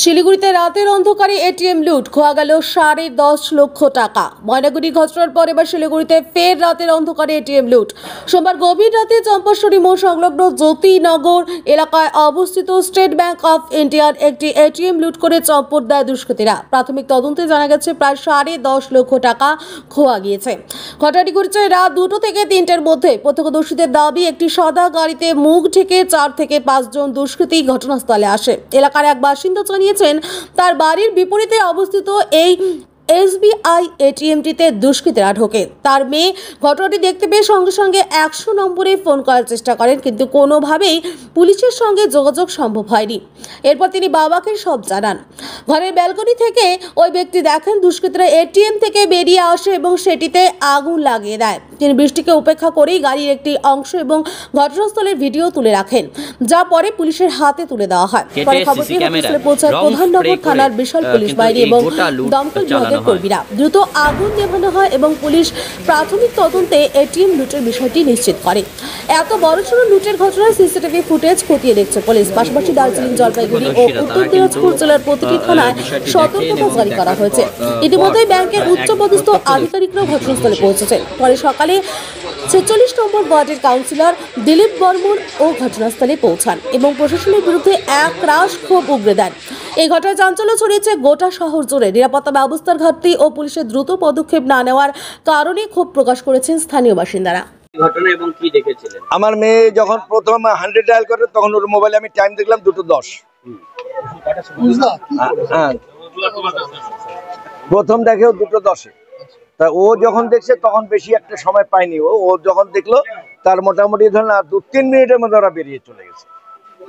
শিলিগুড়িতে রাতের অন্ধকারে এটিএম লুট, খোয়া গেল 10.5 লক্ষ টাকা। ময়নাগুড়ি ঘটনার পর এবার শিলিগুড়িতে ফের রাতের অন্ধকারে এটিএম লুট। সোমবার গভীর রাতে চম্পাশ্বরী মোড় সংলগ্ন জ্যোতিনগর এলাকায় অবস্থিত স্টেট ব্যাংক অফ ইন্ডিয়ার একটি এটিএম লুট করে চম্পট দেয় দুষ্কৃতীরা। প্রাথমিক তদন্তে জানা গেছে প্রায় 10.5 লক্ষ টাকা খোয়া গিয়েছে। ঘটনাটি ঘটেছে রাত 2টো থেকে 3টের মধ্যে। প্রত্যক্ষদর্শীদের দাবি, একটি সাদা গাড়িতে মুখ ঢেকে 4 থেকে 5 জন দুষ্কৃতী ঘটনাস্থলে আসে। এলাকার এক বাসিন্দা জানিয়েছেন, তার বাড়ির বিপরীতে অবস্থিত এই এসবিআই এটিএমটিতে দুষ্কৃতীরা ঢোকে। তার মেয়ে ঘটনাটি দেখতে পেয়ে সঙ্গে সঙ্গে 100 নম্বরে ফোন করার চেষ্টা করেন, কিন্তু কোনোভাবেই পুলিশের সঙ্গে যোগাযোগ সম্ভব হয়নি। এরপর তিনি বাবাকে সব জানান। ঘরের ব্যালকনি থেকে ওই ব্যক্তি দেখেন দুষ্কৃতীরা এটিএম থেকে বেরিয়ে আসে এবং সেটিতে আগুন লাগিয়ে দেয়। তিনি বৃষ্টিকে উপেক্ষা করেই গাড়ির একটি অংশ এবং ঘটনাস্থলের ভিডিও তুলে রাখেন, যা পরে পুলিশের হাতে তুলে দেওয়া হয়। পরে খবরটি ঘটনাস্থলে পৌঁছায় প্রধাননগর থানার বিশাল পুলিশ বাহিনী এবং দমকল বিভাগের কর্মীরা। দ্রুত আগুন নেভানো হয় এবং পুলিশ প্রাথমিক তদন্তে এটিএম লুটের বিষয়টি নিশ্চিত করে। এত বড়সড় লুটের ঘটনার সিসিটিভি ফুটেজ খতিয়ে দেখছে পুলিশ। পাশাপাশি দার্জিলিং, জলপাইগুড়ি ও উত্তর দিনাজপুর জেলার প্রতিটি থানায় সতর্কতা জারি করা হয়েছে। ইতিমধ্যে ব্যাংকের উচ্চপদস্থ আধিকারিকরাও ঘটনাস্থলে পৌঁছেছেন। পরে সকালে 46 নম্বর ওয়ার্ডের কাউন্সিলর দিলীপ বর্মন ও ঘটনাস্থলে পৌঁছান এবং প্রশাসনের বিরুদ্ধে এক রাশ ক্ষোভ উগরে দেন। এই ঘটনায় চাঞ্চল্য ছড়িয়েছে গোটা শহর জুড়ে। নিরাপত্তা ব্যবস্থার ঘাটতি ও পুলিশের দ্রুত পদক্ষেপ না নেওয়ার কারণে ক্ষোভ প্রকাশ করেছেন স্থানীয় বাসিন্দারা। ঘটনা এবং কি দেখেছিলেন? আমার মেয়ে যখন প্রথম 100 ডায়াল করে তখন ওর মোবাইলে আমি টাইম দেখলাম 2:10। হ্যাঁ, প্রথম দেখেও 2:10। তা ও যখন দেখছে তখন বেশি একটা সময় পায়নি। ও যখন দেখলো তার মোটামুটি ধরেন 2-3 মিনিটের মধ্যে ওরা বেরিয়ে চলে গেছে।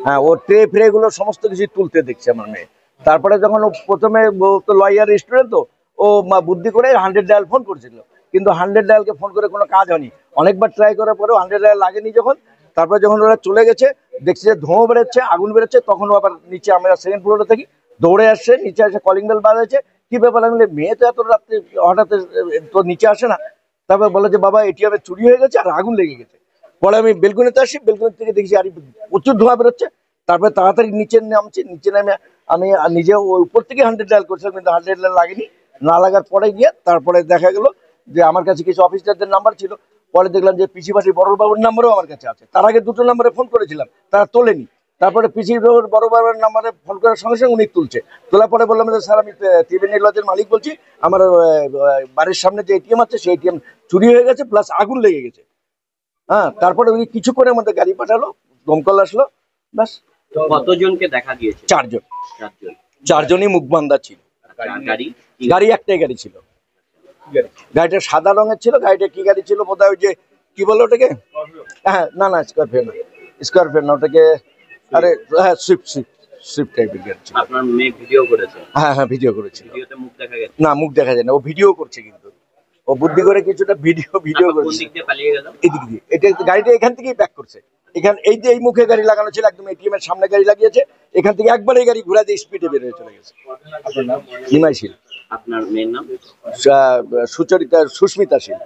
হ্যাঁ, ও ট্রে ফ্রে গুলো সমস্ত কিছু তুলতে দেখছে আমার মেয়ে। তারপরে যখন ও প্রথমে তো লয়ার স্টুডেন্ট, তো ও বুদ্ধি করে 100 ডায়াল ফোন করেছিল, কিন্তু 100 ডায়ালকে ফোন করে কোনো কাজ হয়নি। অনেকবার ট্রাই করার পরেও 100 ডায়াল লাগেনি। তারপরে যখন ওরা চলে গেছে, দেখছে যে ধোঁয়া বেরোচ্ছে, আগুন বেরোচ্ছে, তখন ও আবার নিচে, আমরা সেকেন্ড ফ্লোরে থাকি, দৌড়ে আসছে। নিচে এসে কলিং বেল বাজাচ্ছে। কি ব্যাপার? আমি মেয়ে তো এত রাত্রে হঠাৎ তো নিচে আসে না। তারপরে বলে যে বাবা এটিএমে চুরি হয়ে গেছে আর আগুন লেগে গেছে। পরে আমি বেলকনিতে আসি, বেলকনি থেকে দেখছি আর প্রচুর ধোঁয়া বেরোচ্ছে। তারপরে তাড়াতাড়ি নিচে নামছি। নিচে নামে আমি নিজে উপর থেকে 100 ডায়াল করছিলাম, কিন্তু 100 ডায়াল লাগেনি। না লাগার পরে গিয়ে তারপরে দেখা গেল যে আমার কাছে কিছু অফিসারদের নাম্বার ছিল। পরে দেখলাম যে পিসিবাসী বড়বাবুর নাম্বারও আমার কাছে আছে। তার আগে 2টো নাম্বারে ফোন করেছিলাম, তারা তোলেনি। তারপরে পিসিবাবুর বড়বাবুর নাম্বারে ফোন করার সঙ্গে সঙ্গে উনি তুলছে। তোলার পরে বললাম যে স্যার, আমি ত্রিবেণী লজের মালিক বলছি, আমার বাড়ির সামনে যে এটিএম আছে সেই এটিএম চুরি হয়ে গেছে, প্লাস আগুন লেগে গেছে। হ্যাঁ, তারপরে উনি কিছুক্ষণের মধ্যে গাড়ি পাঠালো, দমকল আসলো, ব্যাস। কতজনকে দেখা গিয়েছে? 4 জন। 4 জনই মুখবান্ধা ছিল। গাড়ি একটাই গাড়ি ছিল। গাড়িটা সাদা রঙের ছিল। গাড়িটা কি গাড়ি ছিল বোধহয়, ওই যে কি বলে ওটাকে, হ্যাঁ না স্করপিও না, স্করপিও না, ওটাকে আরে হ্যাঁ সুইফট টাইপের গাড়ি ছিল। আপনার মেয়ে ভিডিও করেছে? হ্যাঁ ভিডিও করেছে। ভিডিওতে মুখ দেখা গেছে? না, মুখ দেখা যায় না। ও ভিডিও করছে, কিন্তু ও বুদ্ধি করে কিছুটা ভিডিও করছে। কোন দিক দিয়ে পালিয়ে গেল? এদিক দিয়ে। এটা গাড়িটা এখান থেকেই ব্যাক করছে। এই যে এই মুখে গাড়ি লাগানো ছিল, একদম এটিএম এর সামনে গাড়ি লাগিয়েছে। এখান থেকে একবার এই গাড়ি ঘোরা দিয়ে স্পিডে বের হয়ে চলে গেছে। আপনার নাম? হিমাই শীল। আপনার মেয়ের নাম? সুস্মিতা শীল।